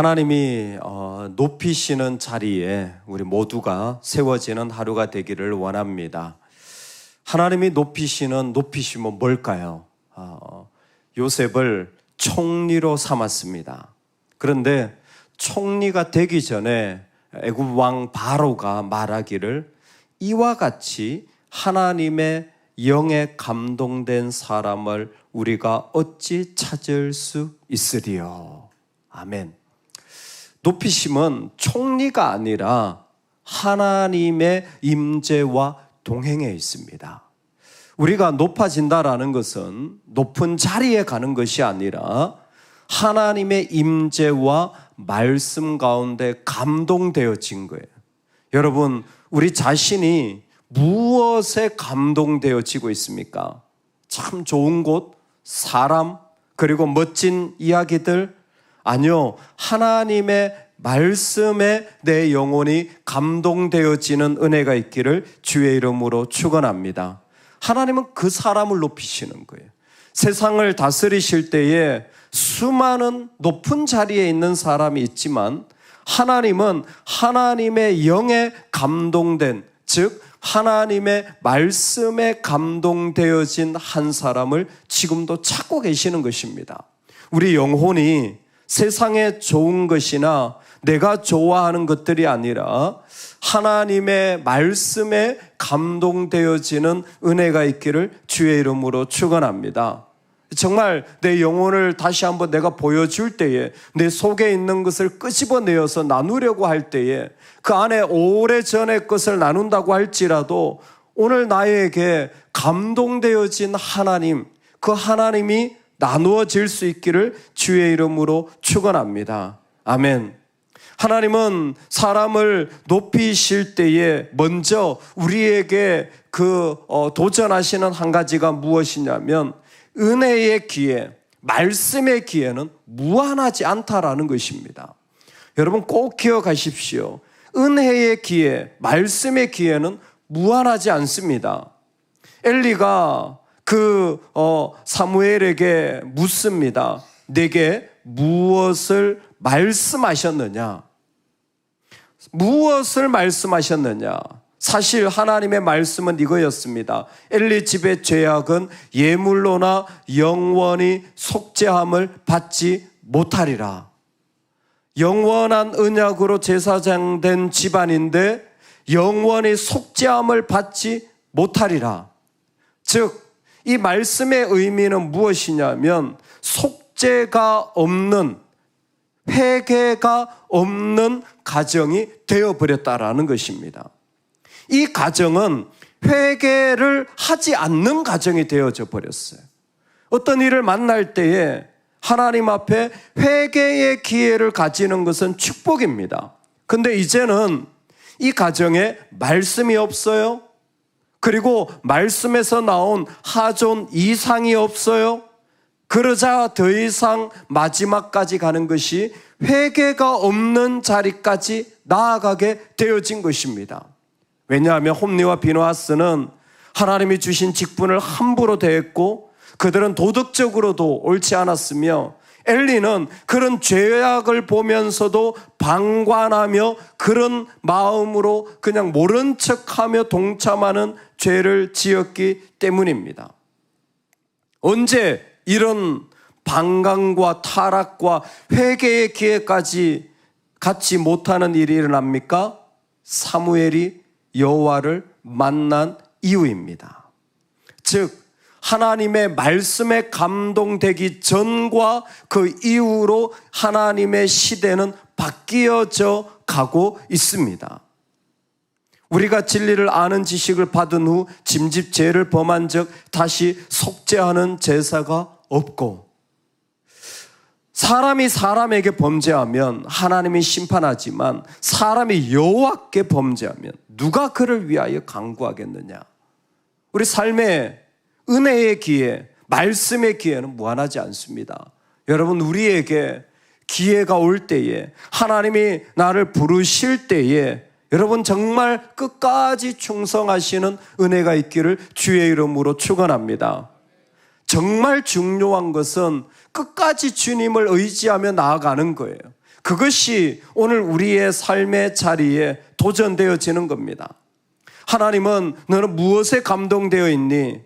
하나님이 높이시는 자리에 우리 모두가 세워지는 하루가 되기를 원합니다. 하나님이 높이시는 높이심은 뭘까요? 요셉을 총리로 삼았습니다. 그런데 총리가 되기 전에 애굽 왕 바로가 말하기를 이와 같이 하나님의 영에 감동된 사람을 우리가 어찌 찾을 수 있으리요. 아멘. 높이심은 총리가 아니라 하나님의 임재와 동행해 있습니다. 우리가 높아진다라는 것은 높은 자리에 가는 것이 아니라 하나님의 임재와 말씀 가운데 감동되어진 거예요. 여러분, 우리 자신이 무엇에 감동되어지고 있습니까? 참 좋은 곳, 사람, 그리고 멋진 이야기들? 아니요, 하나님의 말씀에 내 영혼이 감동되어지는 은혜가 있기를 주의 이름으로 축원합니다. 하나님은 그 사람을 높이시는 거예요. 세상을 다스리실 때에 수많은 높은 자리에 있는 사람이 있지만 하나님은 하나님의 영에 감동된, 즉 하나님의 말씀에 감동되어진 한 사람을 지금도 찾고 계시는 것입니다. 우리 영혼이 세상에 좋은 것이나 내가 좋아하는 것들이 아니라 하나님의 말씀에 감동되어지는 은혜가 있기를 주의 이름으로 축원합니다. 정말 내 영혼을 다시 한번 내가 보여줄 때에 내 속에 있는 것을 끄집어내어서 나누려고 할 때에 그 안에 오래전의 것을 나눈다고 할지라도 오늘 나에게 감동되어진 하나님, 그 하나님이 나누어질 수 있기를 주의 이름으로 축원합니다. 아멘. 하나님은 사람을 높이실 때에 먼저 우리에게 도전하시는 한 가지가 무엇이냐면 은혜의 기회, 말씀의 기회는 무한하지 않다라는 것입니다. 여러분 꼭 기억하십시오. 은혜의 기회, 말씀의 기회는 무한하지 않습니다. 엘리가 사무엘에게 묻습니다. 내게 무엇을 말씀하셨느냐? 무엇을 말씀하셨느냐? 사실 하나님의 말씀은 이거였습니다. 엘리 집의 죄악은 예물로나 영원히 속죄함을 받지 못하리라. 영원한 언약으로 제사장 된 집안인데 영원히 속죄함을 받지 못하리라. 즉 이 말씀의 의미는 무엇이냐면 속죄가 없는, 회개가 없는 가정이 되어버렸다라는 것입니다. 이 가정은 회개를 하지 않는 가정이 되어져 버렸어요. 어떤 일을 만날 때에 하나님 앞에 회개의 기회를 가지는 것은 축복입니다. 근데 이제는 이 가정에 말씀이 없어요. 그리고 말씀에서 나온 하존 이상이 없어요. 그러자 더 이상 마지막까지 가는 것이 회개가 없는 자리까지 나아가게 되어진 것입니다. 왜냐하면 홈리와 비느하스는 하나님이 주신 직분을 함부로 대했고 그들은 도덕적으로도 옳지 않았으며 엘리는 그런 죄악을 보면서도 방관하며 그런 마음으로 그냥 모른 척하며 동참하는 죄를 지었기 때문입니다. 언제 이런 방광과 타락과 회개의 기회까지 갖지 못하는 일이 일어납니까? 사무엘이 여호와를 만난 이후입니다. 즉 하나님의 말씀에 감동되기 전과 그 이후로 하나님의 시대는 바뀌어져 가고 있습니다. 우리가 진리를 아는 지식을 받은 후 짐짓 죄를 범한 적 다시 속죄하는 제사가 없고, 사람이 사람에게 범죄하면 하나님이 심판하지만 사람이 여호와께 범죄하면 누가 그를 위하여 간구하겠느냐? 우리 삶의 은혜의 기회, 말씀의 기회는 무한하지 않습니다. 여러분, 우리에게 기회가 올 때에, 하나님이 나를 부르실 때에 여러분 정말 끝까지 충성하시는 은혜가 있기를 주의 이름으로 축원합니다. 정말 중요한 것은 끝까지 주님을 의지하며 나아가는 거예요. 그것이 오늘 우리의 삶의 자리에 도전되어지는 겁니다. 하나님은 너는 무엇에 감동되어 있니?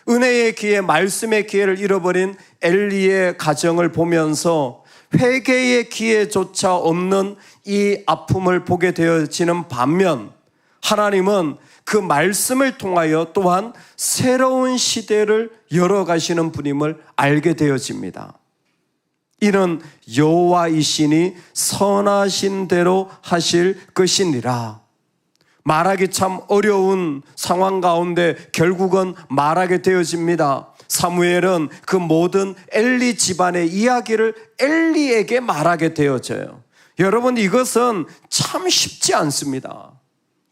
은혜의 기회, 말씀의 기회를 잃어버린 엘리의 가정을 보면서 회개의 기회조차 없는 이 아픔을 보게 되어지는 반면 하나님은 그 말씀을 통하여 또한 새로운 시대를 열어가시는 분임을 알게 되어집니다. 이는 여호와이시니 선하신 대로 하실 것이니라. 말하기 참 어려운 상황 가운데 결국은 말하게 되어집니다. 사무엘은 그 모든 엘리 집안의 이야기를 엘리에게 말하게 되어져요. 여러분, 이것은 참 쉽지 않습니다.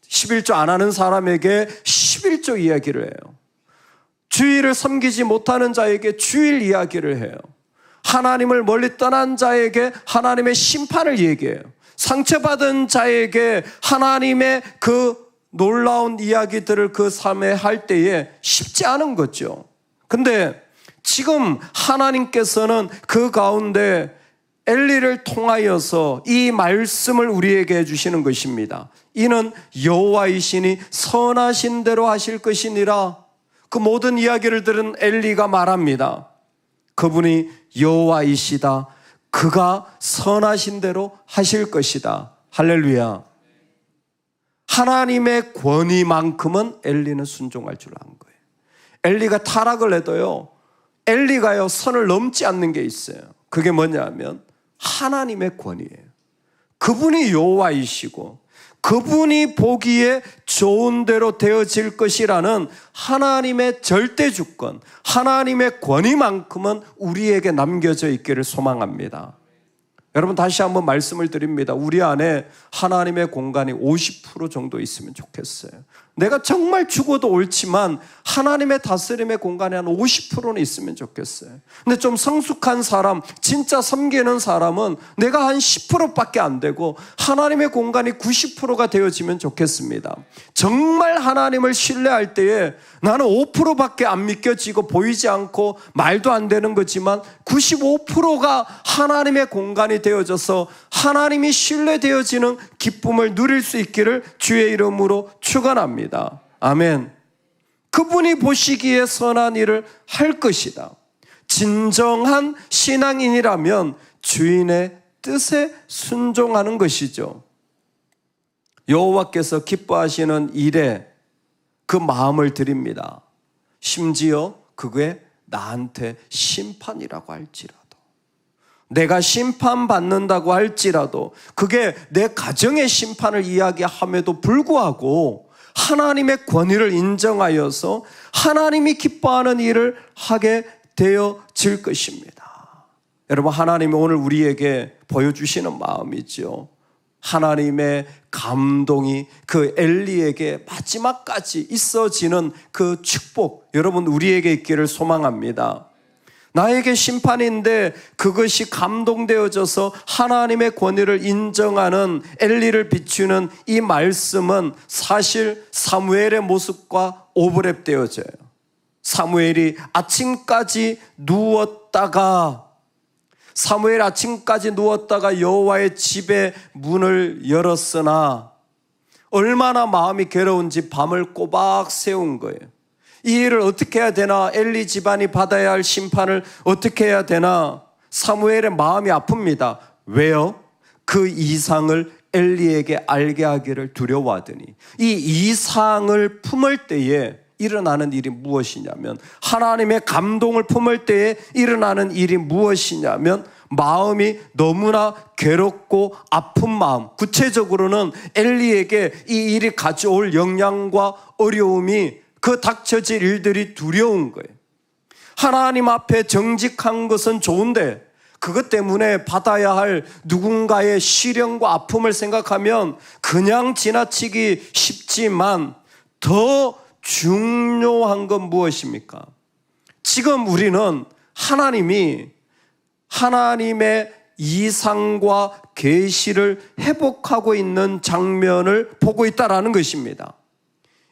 11조 안 하는 사람에게 11조 이야기를 해요. 주일을 섬기지 못하는 자에게 주일 이야기를 해요. 하나님을 멀리 떠난 자에게 하나님의 심판을 얘기해요. 상처받은 자에게 하나님의 그 놀라운 이야기들을 그 삶에 할 때에 쉽지 않은 거죠. 근데 지금 하나님께서는 그 가운데 엘리를 통하여서 이 말씀을 우리에게 해주시는 것입니다. 이는 여호와이시니 선하신 대로 하실 것이니라. 그 모든 이야기를 들은 엘리가 말합니다. 그분이 여호와이시다. 그가 선하신 대로 하실 것이다. 할렐루야. 하나님의 권위만큼은 엘리는 순종할 줄 아는 거예요. 엘리가 타락을 해도요, 엘리가요 선을 넘지 않는 게 있어요. 그게 뭐냐면 하나님의 권위예요. 그분이 여호와이시고 그분이 보기에 좋은 대로 되어질 것이라는 하나님의 절대 주권, 하나님의 권위만큼은 우리에게 남겨져 있기를 소망합니다. 여러분, 다시 한번 말씀을 드립니다. 우리 안에 하나님의 공간이 50% 정도 있으면 좋겠어요. 내가 정말 죽어도 옳지만 하나님의 다스림의 공간이 한 50%는 있으면 좋겠어요. 근데 좀 성숙한 사람, 진짜 섬기는 사람은 내가 한 10%밖에 안 되고 하나님의 공간이 90%가 되어지면 좋겠습니다. 정말 하나님을 신뢰할 때에 나는 5%밖에 안 믿겨지고 보이지 않고 말도 안 되는 거지만 95%가 하나님의 공간이 되어져서 하나님이 신뢰되어지는 기쁨을 누릴 수 있기를 주의 이름으로 축원합니다. 아멘. 그분이 보시기에 선한 일을 할 것이다. 진정한 신앙인이라면 주인의 뜻에 순종하는 것이죠. 여호와께서 기뻐하시는 일에 그 마음을 드립니다. 심지어 그게 나한테 심판이라고 할지라도, 내가 심판받는다고 할지라도, 그게 내 가정의 심판을 이야기함에도 불구하고 하나님의 권위를 인정하여서 하나님이 기뻐하는 일을 하게 되어질 것입니다. 여러분, 하나님이 오늘 우리에게 보여주시는 마음이죠. 하나님의 감동이 그 엘리에게 마지막까지 있어지는 그 축복, 여러분 우리에게 있기를 소망합니다. 나에게 심판인데 그것이 감동되어져서 하나님의 권위를 인정하는 엘리를 비추는 이 말씀은 사실 사무엘의 모습과 오버랩되어져요. 사무엘이 아침까지 누웠다가 여호와의 집의 문을 열었으나 얼마나 마음이 괴로운지 밤을 꼬박 세운 거예요. 이 일을 어떻게 해야 되나? 엘리 집안이 받아야 할 심판을 어떻게 해야 되나? 사무엘의 마음이 아픕니다. 왜요? 그 이상을 엘리에게 알게 하기를 두려워하더니, 이 이상을 품을 때에 일어나는 일이 무엇이냐면, 하나님의 감동을 품을 때에 일어나는 일이 무엇이냐면, 마음이 너무나 괴롭고 아픈 마음, 구체적으로는 엘리에게 이 일이 가져올 영향과 어려움이, 그 닥쳐질 일들이 두려운 거예요. 하나님 앞에 정직한 것은 좋은데 그것 때문에 받아야 할 누군가의 시련과 아픔을 생각하면 그냥 지나치기 쉽지만 더 중요한 건 무엇입니까? 지금 우리는 하나님이 하나님의 이상과 계시를 회복하고 있는 장면을 보고 있다는 것입니다.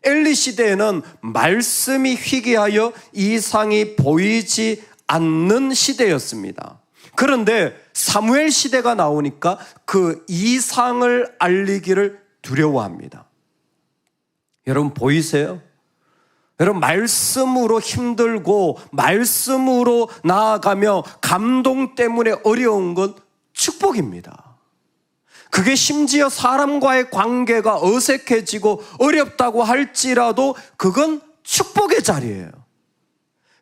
엘리 시대에는 말씀이 희귀하여 이상이 보이지 않는 시대였습니다. 그런데 사무엘 시대가 나오니까 그 이상을 알리기를 두려워합니다. 여러분 보이세요? 여러분 말씀으로 힘들고 말씀으로 나아가며 감동 때문에 어려운 건 축복입니다. 그게 심지어 사람과의 관계가 어색해지고 어렵다고 할지라도 그건 축복의 자리예요.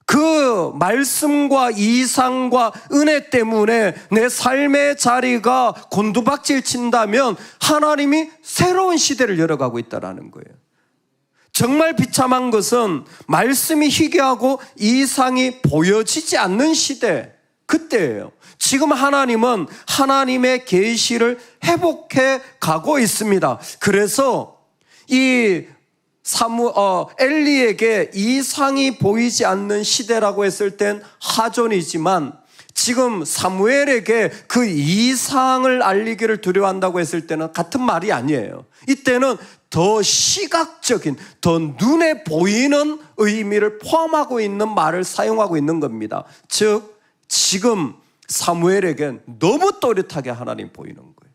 그 말씀과 이상과 은혜 때문에 내 삶의 자리가 곤두박질 친다면 하나님이 새로운 시대를 열어가고 있다는 거예요. 정말 비참한 것은 말씀이 희귀하고 이상이 보여지지 않는 시대, 그때예요. 지금 하나님은 하나님의 계시를 회복해 가고 있습니다. 그래서 이 엘리에게 이상이 보이지 않는 시대라고 했을 땐 하존이지만 지금 사무엘에게 그 이상을 알리기를 두려워한다고 했을 때는 같은 말이 아니에요. 이때는 더 시각적인, 더 눈에 보이는 의미를 포함하고 있는 말을 사용하고 있는 겁니다. 즉 지금 사무엘에겐 너무 또렷하게 하나님 보이는 거예요.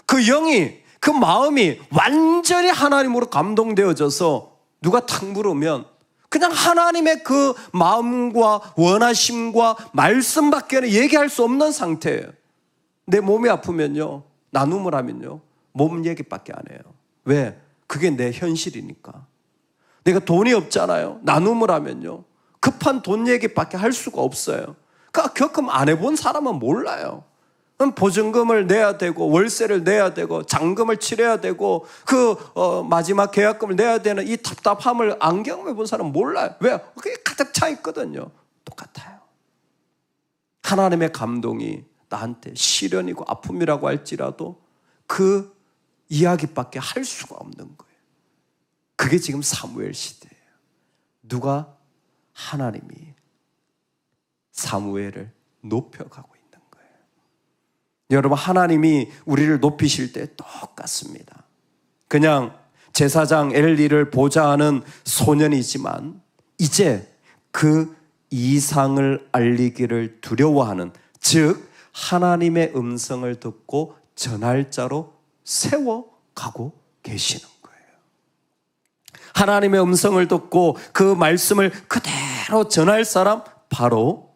그 영이, 그 마음이 완전히 하나님으로 감동되어져서 누가 탁 물으면 그냥 하나님의 그 마음과 원하심과 말씀밖에는 얘기할 수 없는 상태예요. 내 몸이 아프면요, 나눔을 하면요, 몸 얘기밖에 안 해요. 왜? 그게 내 현실이니까. 내가 돈이 없잖아요. 나눔을 하면요, 급한 돈 얘기밖에 할 수가 없어요. 그러니까 겪음 안 해본 사람은 몰라요. 보증금을 내야 되고 월세를 내야 되고 잔금을 치러야 되고 마지막 계약금을 내야 되는 이 답답함을 안 경험해본 사람은 몰라요. 왜? 그게 가득 차 있거든요. 똑같아요. 하나님의 감동이 나한테 시련이고 아픔이라고 할지라도 그 이야기밖에 할 수가 없는 거예요. 그게 지금 사무엘 시대예요. 누가? 하나님이 사무엘을 높여가고 있는 거예요. 여러분, 하나님이 우리를 높이실 때 똑같습니다. 그냥 제사장 엘리를 보좌하는 소년이지만 이제 그 이상을 알리기를 두려워하는, 즉 하나님의 음성을 듣고 전할 자로 세워가고 계시는 거예요. 하나님의 음성을 듣고 그 말씀을 그대로 전할 사람, 바로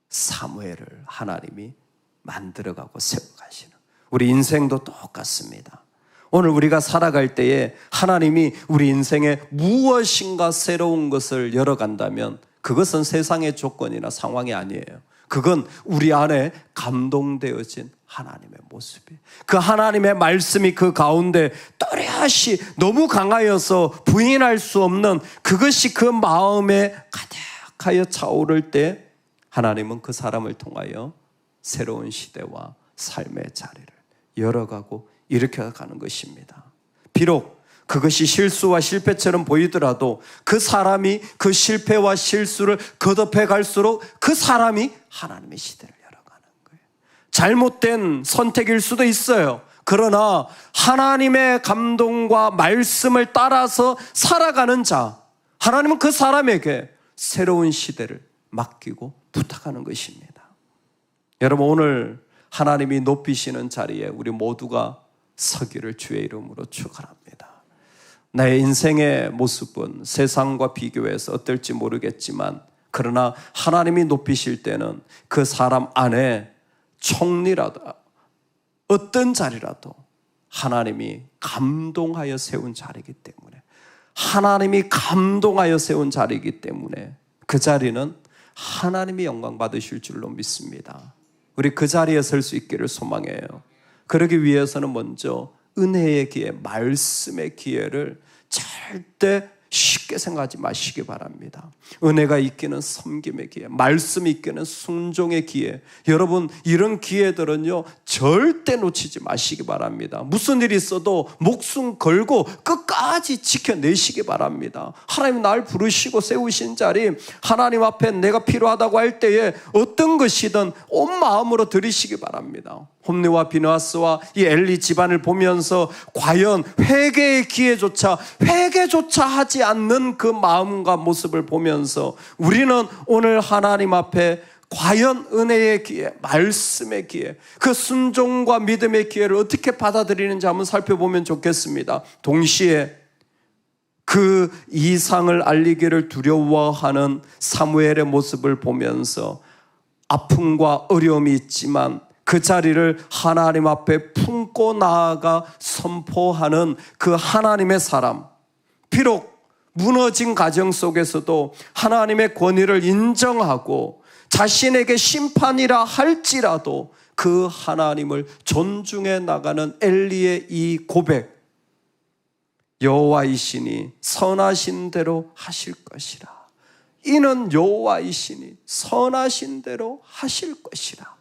사무엘을 하나님이 만들어가고 세워가시는, 우리 인생도 똑같습니다. 오늘 우리가 살아갈 때에 하나님이 우리 인생에 무엇인가 새로운 것을 열어간다면 그것은 세상의 조건이나 상황이 아니에요. 그건 우리 안에 감동되어진 하나님의 모습이에요. 그 하나님의 말씀이 그 가운데 또렷이 너무 강하여서 부인할 수 없는 그것이 그 마음에 가득하여 차오를 때 하나님은 그 사람을 통하여 새로운 시대와 삶의 자리를 열어가고 일으켜가는 것입니다. 비록 그것이 실수와 실패처럼 보이더라도 그 사람이 그 실패와 실수를 거듭해 갈수록 그 사람이 하나님의 시대를 열어가는 거예요. 잘못된 선택일 수도 있어요. 그러나 하나님의 감동과 말씀을 따라서 살아가는 자, 하나님은 그 사람에게 새로운 시대를 맡기고 부탁하는 것입니다. 여러분, 오늘 하나님이 높이시는 자리에 우리 모두가 서기를 주의 이름으로 축원합니다. 나의 인생의 모습은 세상과 비교해서 어떨지 모르겠지만, 그러나 하나님이 높이실 때는 그 사람 안에 총리라도 어떤 자리라도 하나님이 감동하여 세운 자리이기 때문에, 하나님이 감동하여 세운 자리이기 때문에 그 자리는 하나님이 영광 받으실 줄로 믿습니다. 우리 그 자리에 설 수 있기를 소망해요. 그러기 위해서는 먼저 은혜의 기회, 말씀의 기회를 절대 쉽게 생각하지 마시기 바랍니다. 은혜가 있기는 섬김의 기회, 말씀이 있기는 순종의 기회. 여러분, 이런 기회들은요 절대 놓치지 마시기 바랍니다. 무슨 일이 있어도 목숨 걸고 끝까지 지켜내시기 바랍니다. 하나님 날 부르시고 세우신 자리, 하나님 앞에 내가 필요하다고 할 때에 어떤 것이든 온 마음으로 드리시기 바랍니다. 홈리와 비느하스와 이 엘리 집안을 보면서 과연 회개의 기회조차 하지 않는 그 마음과 모습을 보면서 우리는 오늘 하나님 앞에 과연 은혜의 기회, 말씀의 기회, 그 순종과 믿음의 기회를 어떻게 받아들이는지 한번 살펴보면 좋겠습니다. 동시에 그 이상을 알리기를 두려워하는 사무엘의 모습을 보면서 아픔과 어려움이 있지만 그 자리를 하나님 앞에 품고 나아가 선포하는 그 하나님의 사람, 비록 무너진 가정 속에서도 하나님의 권위를 인정하고 자신에게 심판이라 할지라도 그 하나님을 존중해 나가는 엘리의 이 고백, 여호와이시니 선하신 대로 하실 것이라. 이는 여호와이시니 선하신 대로 하실 것이라.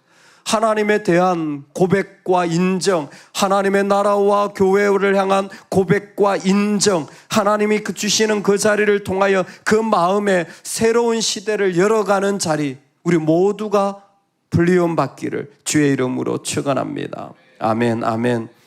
하나님에 대한 고백과 인정, 하나님의 나라와 교회를 향한 고백과 인정, 하나님이 주시는 그 자리를 통하여 그 마음에 새로운 시대를 열어가는 자리, 우리 모두가 불리움 받기를 주의 이름으로 축원합니다. 아멘, 아멘.